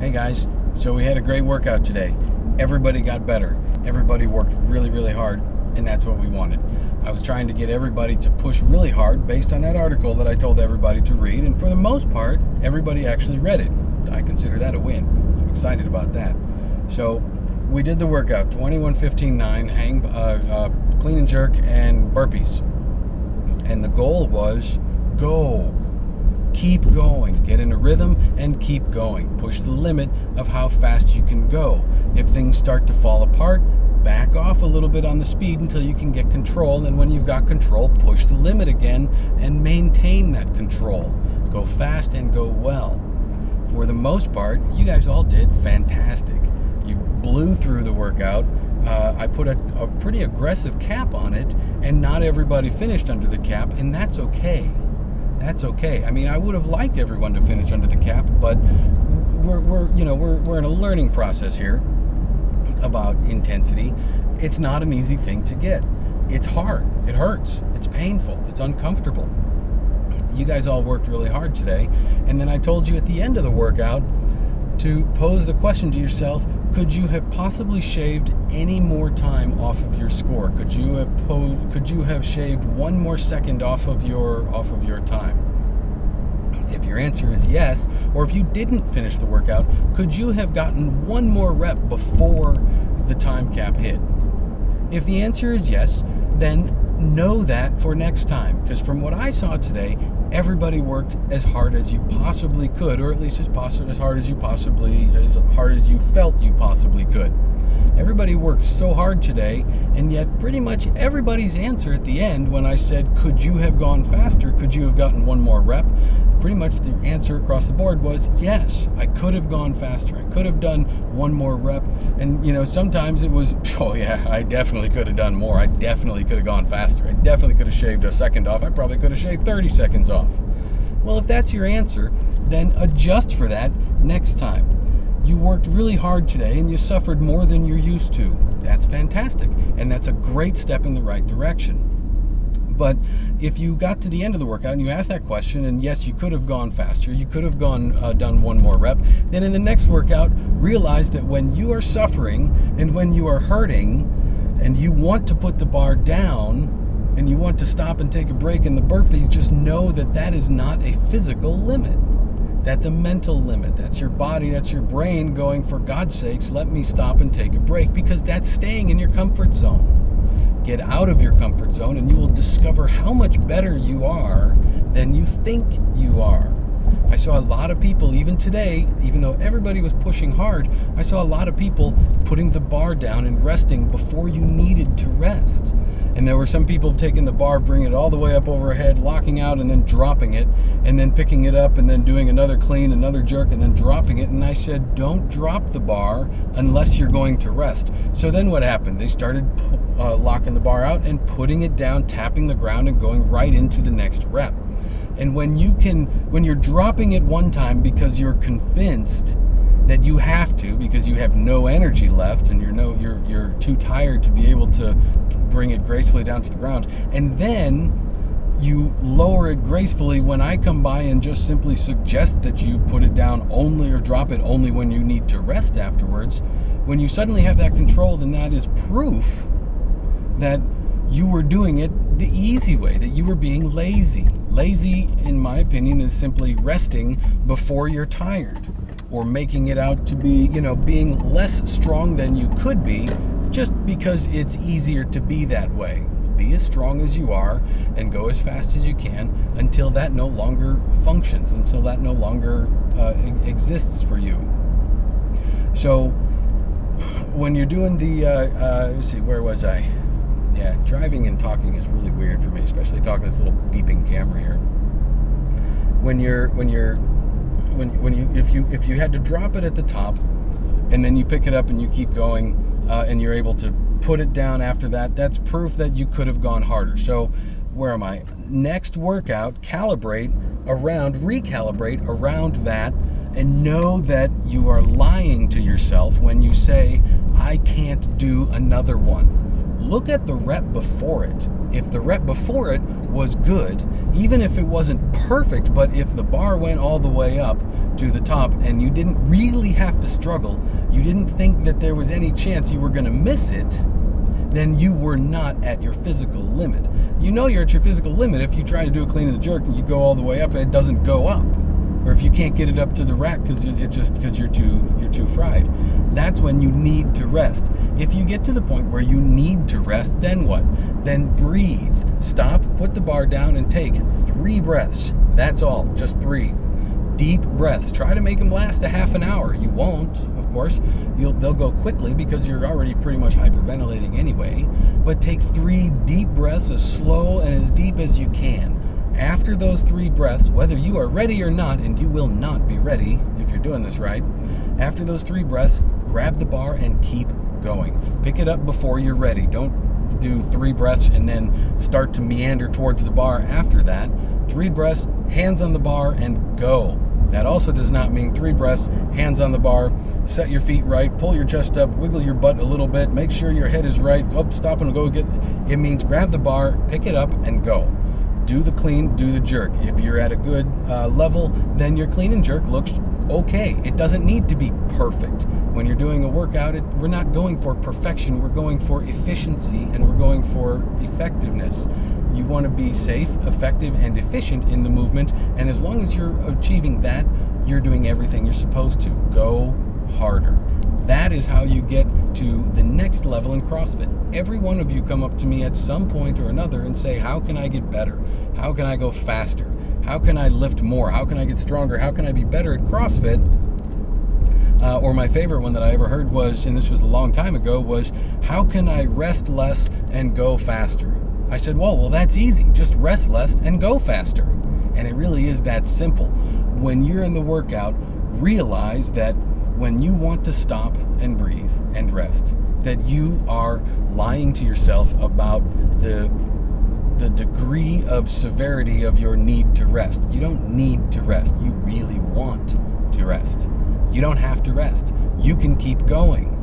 Hey guys, so we had a great workout today. Everybody got better. Everybody worked really, really hard, and that's what we wanted. I was trying to get everybody to push really hard based on that article that I told everybody to read, and for the most part, everybody actually read it. I consider that a win. I'm excited about that. So we did the workout, 21, 15, 9, clean and jerk and burpees. And the goal was go. Keep going. Get in a rhythm and keep going. Push the limit of how fast you can go. If things start to fall apart, back off a little bit on the speed until you can get control. And when you've got control, push the limit again and maintain that control. Go fast and go well. For the most part, you guys all did fantastic. You blew through the workout. I put a pretty aggressive cap on it, and not everybody finished under the cap, and that's okay. That's okay. I mean, I would have liked everyone to finish under the cap, but we're in a learning process here about intensity. It's not an easy thing to get. It's hard. It hurts. It's painful. It's uncomfortable. You guys all worked really hard today, and then I told you at the end of the workout to pose the question to yourself: could you have possibly shaved any more time off of your score? Could you have shaved one more second off of your time? If your answer is yes, or if you didn't finish the workout, could you have gotten one more rep before the time cap hit? If the answer is yes, then know that for next time, because from what I saw today, everybody worked as hard as you possibly could, or at least as hard as you felt you possibly could. Everybody worked so hard today, and yet pretty much everybody's answer at the end when I said, could you have gone faster? Could you have gotten one more rep? Pretty much the answer across the board was yes, I could have gone faster. I could have done one more rep. And sometimes it was, oh yeah, I definitely could have done more. I definitely could have gone faster. I definitely could have shaved a second off. I probably could have shaved 30 seconds off. Well, if that's your answer, then adjust for that next time. You worked really hard today and you suffered more than you're used to. That's fantastic. And that's a great step in the right direction. But if you got to the end of the workout and you asked that question, and yes, you could have gone faster, you could have done one more rep, then in the next workout, realize that when you are suffering and when you are hurting and you want to put the bar down and you want to stop and take a break in the burpees, just know that that is not a physical limit. That's a mental limit. That's your body, that's your brain going, for God's sakes, let me stop and take a break, because that's staying in your comfort zone. Get out of your comfort zone and you will discover how much better you are than you think you are. I saw a lot of people, even today, even though everybody was pushing hard, I saw a lot of people putting the bar down and resting before you needed to rest. And there were some people taking the bar, bringing it all the way up overhead, locking out and then dropping it, and then picking it up and then doing another clean, another jerk, and then dropping it. And I said, don't drop the bar unless you're going to rest. So then what happened? They started locking the bar out and putting it down, tapping the ground and going right into the next rep. And when you're dropping it one time because you're convinced that you have to, because you have no energy left and you're too tired to be able to bring it gracefully down to the ground, and then you lower it gracefully when I come by and just simply suggest that you put it down only, or drop it only when you need to rest afterwards. When you suddenly have that control, then that is proof that you were doing it the easy way, that you were being lazy. Lazy, in my opinion, is simply resting before you're tired, or making it out to be, being less strong than you could be, just because it's easier to be that way. Be as strong as you are and go as fast as you can until that no longer functions, until that no longer exists for you. So when you're doing the, let's see, where was I? Yeah, driving and talking is really weird for me, especially talking to this little beeping camera here. If you had to drop it at the top and then you pick it up and you keep going, and you're able to put it down after that, that's proof that you could have gone harder. So where am I? Next workout, recalibrate around that, and know that you are lying to yourself when you say, I can't do another one. Look at the rep before it. If the rep before it was good, even if it wasn't perfect, but if the bar went all the way up to the top and you didn't really have to struggle, you didn't think that there was any chance you were going to miss it, then you were not at your physical limit. You know you're at your physical limit if you try to do a clean and jerk and you go all the way up and it doesn't go up, or if you can't get it up to the rack because you're too fried. That's when you need to rest. If you get to the point where you need to rest, then what? Then breathe. Stop, put the bar down, and take 3 breaths. That's all, just 3 deep breaths. Try to make them last a half an hour. You won't, of course. They'll go quickly because you're already pretty much hyperventilating anyway. But take 3 deep breaths, as slow and as deep as you can. After those 3 breaths, whether you are ready or not, and you will not be ready if you're doing this right, after those 3 breaths, grab the bar and keep going. Pick it up before you're ready. Don't do 3 breaths and then start to meander towards the bar after that. 3 breaths, hands on the bar, and go. That also does not mean 3 breaths, hands on the bar, set your feet right, pull your chest up, wiggle your butt a little bit, make sure your head is right, stop and go get. It means grab the bar, pick it up, and go. Do the clean, do the jerk. If you're at a good level, then your clean and jerk looks okay. It doesn't need to be perfect. When you're doing a workout, we're not going for perfection, we're going for efficiency, and we're going for effectiveness. You want to be safe, effective, and efficient in the movement, and as long as you're achieving that, you're doing everything you're supposed to. Go harder. That is how you get to the next level in CrossFit. Every one of you come up to me at some point or another and say, how can I get better? How can I go faster? How can I lift more? How can I get stronger? How can I be better at CrossFit? Or my favorite one that I ever heard was, and this was a long time ago, was, how can I rest less and go faster? I said, well, that's easy. Just rest less and go faster. And it really is that simple. When you're in the workout, realize that when you want to stop and breathe and rest, that you are lying to yourself about the degree of severity of your need to rest. You don't need to rest. You really want to rest. You don't have to rest. You can keep going.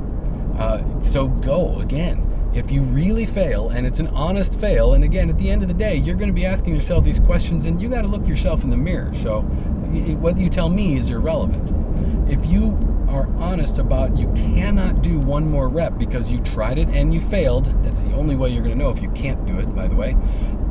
So go again. If you really fail, and it's an honest fail, and again, at the end of the day, you're going to be asking yourself these questions, and you got to look yourself in the mirror. So what you tell me is irrelevant. If you are honest about you cannot do 1 more rep because you tried it and you failed, that's the only way you're going to know if you can't do it, by the way.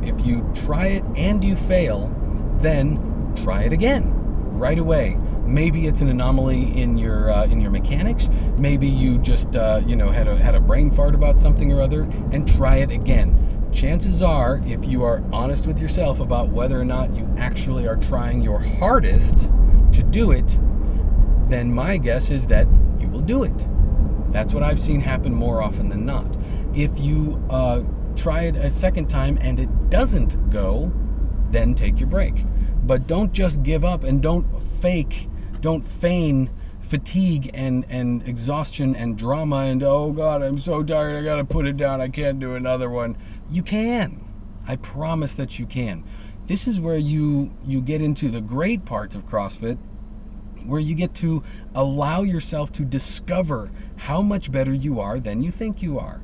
If you try it and you fail, then try it again right away. Maybe it's an anomaly in your mechanics. Maybe you just had a brain fart about something or other, and try it again. Chances are, if you are honest with yourself about whether or not you actually are trying your hardest to do it, then my guess is that you will do it. That's what I've seen happen more often than not. If you try it a second time and it doesn't go, then take your break. But don't just give up, and don't feign fatigue and exhaustion and drama and, oh God, I'm so tired, I gotta put it down, I can't do another one. You can. I promise that you can. This is where you get into the great parts of CrossFit, where you get to allow yourself to discover how much better you are than you think you are.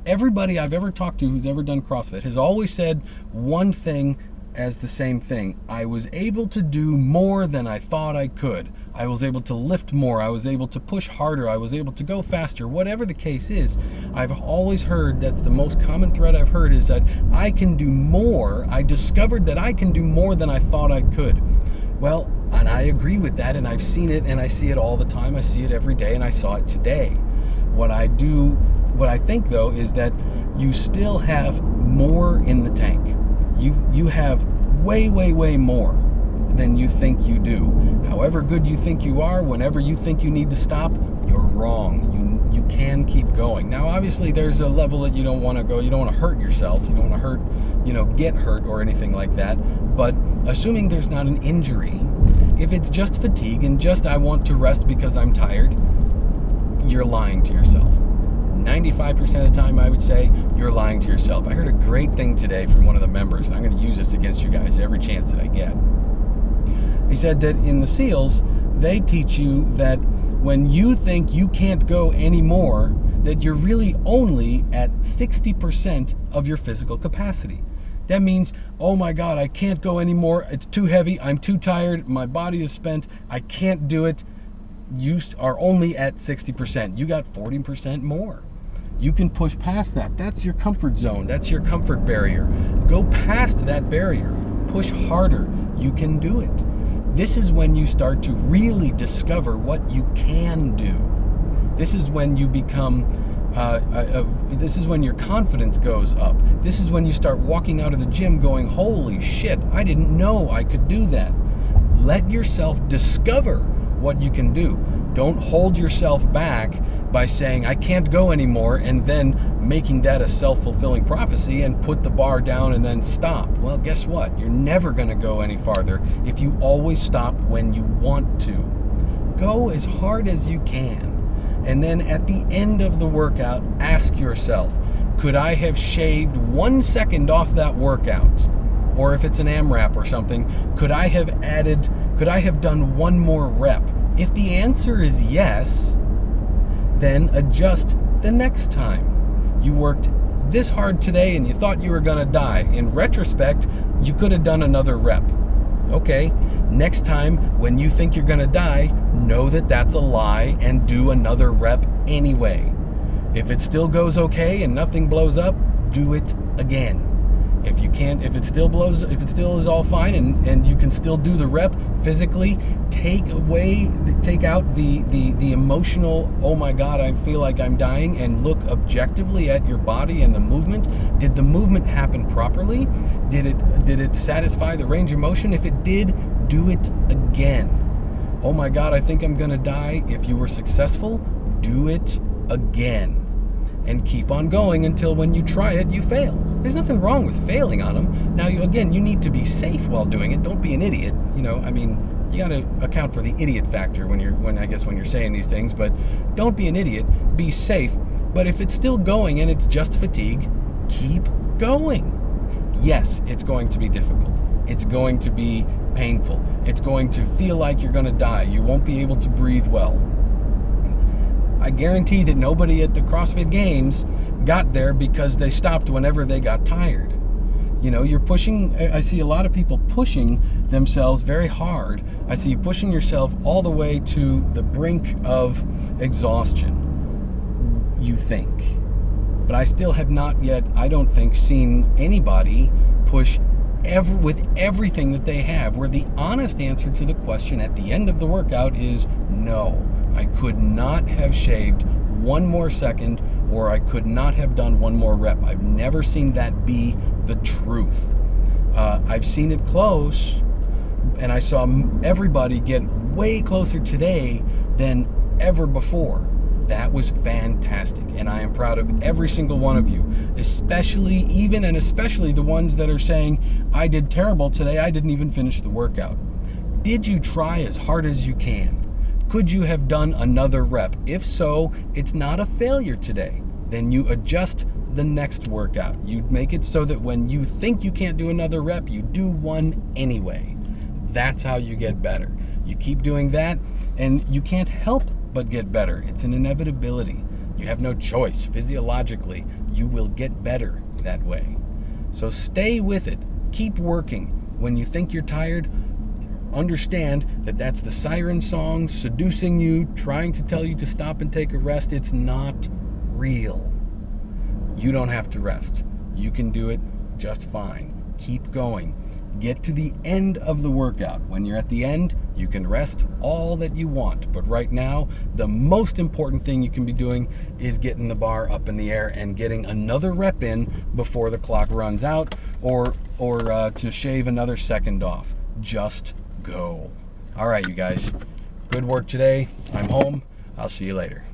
Everybody I've ever talked to who's ever done CrossFit has always said one thing as the same thing. I was able to do more than I thought I could. I was able to lift more. I was able to push harder. I was able to go faster. Whatever the case is, I've always heard, that's the most common thread I've heard, is that I can do more. I discovered that I can do more than I thought I could. Well, and I agree with that, and I've seen it, and I see it all the time. I see it every day, and I saw it today. What I think though is that you still have more in the tank. You have way more than you think you do. However good you think you are, whenever you think you need to stop, you're wrong. You can keep going. Now, obviously, there's a level that you don't want to go. You don't want to hurt yourself. You don't want to hurt, get hurt or anything like that. But assuming there's not an injury, if it's just fatigue and just I want to rest because I'm tired, you're lying to yourself. 95% of the time, I would say, you're lying to yourself. I heard a great thing today from one of the members, and I'm going to use this against you guys every chance that I get. He said that in the SEALs, they teach you that when you think you can't go anymore, that you're really only at 60% of your physical capacity. That means, oh my God, I can't go anymore. It's too heavy. I'm too tired. My body is spent. I can't do it. You are only at 60%. You got 40% more. You can push past that. That's your comfort zone. That's your comfort barrier. Go past that barrier. Push harder. You can do it. This is when you start to really discover what you can do. This is when you become, this is when your confidence goes up. This is when you start walking out of the gym going, holy shit, I didn't know I could do that. Let yourself discover what you can do. Don't hold yourself back by saying, I can't go anymore, and then making that a self-fulfilling prophecy and put the bar down and then stop. Well, guess what? You're never going to go any farther if you always stop when you want to. Go as hard as you can. And then at the end of the workout, ask yourself, could I have shaved 1 second off that workout? Or if it's an AMRAP or something, could I have done one more rep? If the answer is yes, then adjust the next time. You worked this hard today and you thought you were gonna die. In retrospect, you could have done another rep. Okay, next time when you think you're gonna die, know that that's a lie and do another rep anyway. If it still goes okay and nothing blows up, do it again. If you can't, if it still is all fine and you can still do the rep physically, take out the emotional, oh my God, I feel like I'm dying, and look objectively at your body and the movement. Did the movement happen properly? Did it satisfy the range of motion? If it did, do it again. Oh my God, I think I'm gonna die. If you were successful, do it again. And keep on going until when you try it, you fail. There's nothing wrong with failing on them. Now, you need to be safe while doing it. Don't be an idiot. You got to account for the idiot factor when you're saying these things, but don't be an idiot. Be safe. But if it's still going and it's just fatigue, keep going. Yes, it's going to be difficult. It's going to be painful. It's going to feel like you're going to die. You won't be able to breathe well. I guarantee that nobody at the CrossFit Games got there because they stopped whenever they got tired. You're pushing, I see a lot of people pushing themselves very hard. I see you pushing yourself all the way to the brink of exhaustion, you think. But I still have not yet, I don't think, seen anybody push with everything that they have, where the honest answer to the question at the end of the workout is no. I could not have shaved 1 more second, or I could not have done 1 more rep. I've never seen that be the truth. I've seen it close, and I saw everybody get way closer today than ever before. That was fantastic, and I am proud of every single one of you, especially the ones that are saying, I did terrible today, I didn't even finish the workout. Did you try as hard as you can? Could you have done another rep? If so, it's not a failure today. Then you adjust the next workout. You make it so that when you think you can't do another rep, you do one anyway. That's how you get better. You keep doing that, and you can't help but get better. It's an inevitability. You have no choice. Physiologically, you will get better that way. So stay with it. Keep working. When you think you're tired, understand that that's the siren song seducing you, trying to tell you to stop and take a rest. It's not real. You don't have to rest. You can do it just fine. Keep going. Get to the end of the workout. When you're at the end, you can rest all that you want. But right now, the most important thing you can be doing is getting the bar up in the air and getting another rep in before the clock runs out, or to shave another second off. Just go. All right, you guys. Good work today. I'm home. I'll see you later.